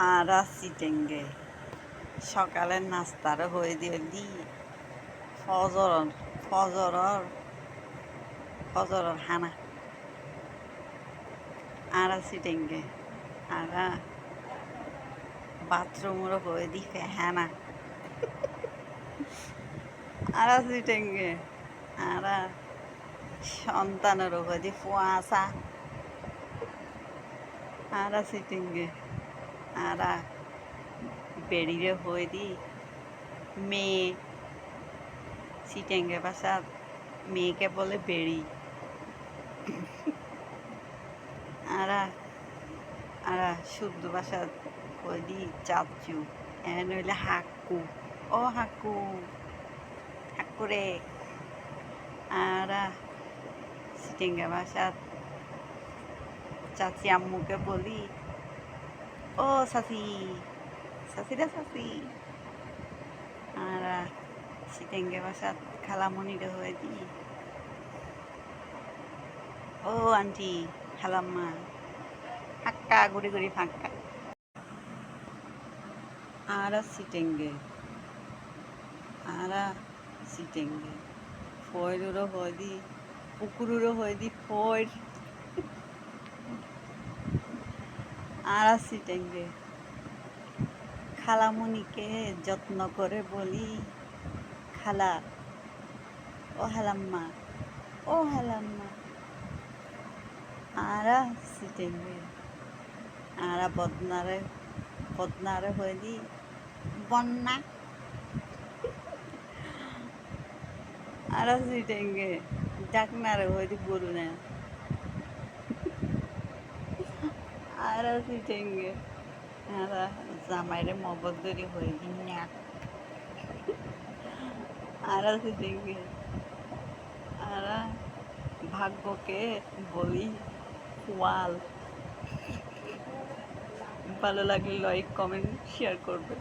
আর সিটেঙ্গে সকালের নাস্তার হয়ে দিলি ফজরর ফজরর ফজরর হানা আর সিটেঙ্গে আর বাথরুমের হয়ে দি ফেহানা আর সিটেঙ্গে আর সন্তানের হয়ে দি ফুয়াশা আর সিটেঙ্গে আর বেড়িরে হয়ে দি মেয়ে সিটেঙ্গে ভাষা মেয়েকে বলে বেড়ি আর আর শুদ্ধ ভাষা হয়ে দি চাচু এন হইলে হাক্কু ও হাক্কু হাক্কুরে আর সিটেঙ্গে ভাষা চাচি আম্মুকে বলি ও চাচি চাচিরা চাচি আর সিটেঙ্গে ভাষা খালামণিরে হয়ে দি ও আন্টি খালাম্মা ফাঁকা ঘুরি ঘুরি ফাঁকা আর সিটেঙ্গে আর সিটেঙ্গে ফয়রুরও হয়ে দি পুকুরুরও হয়ে দি ফয়র আর সিটেঙ্গে খালামণিকে যত্ন করে বলি খালা ও হালাম্মা ও হালাম্মা আর সিটেঙ্গে আর বদনারে বদনারে হয়ে দি বন্যা আর সিটেঙ্গে ডাকনারে হয়ে দি গরু না আর সিটেঙ্গে আর জামাইরে মবদরি হয়ে দি নাক আর সিটেঙ্গে আর ভাগ্যকে বলি ওয়াল ভালো লাগলে লাইক কমেন্ট শেয়ার করবে।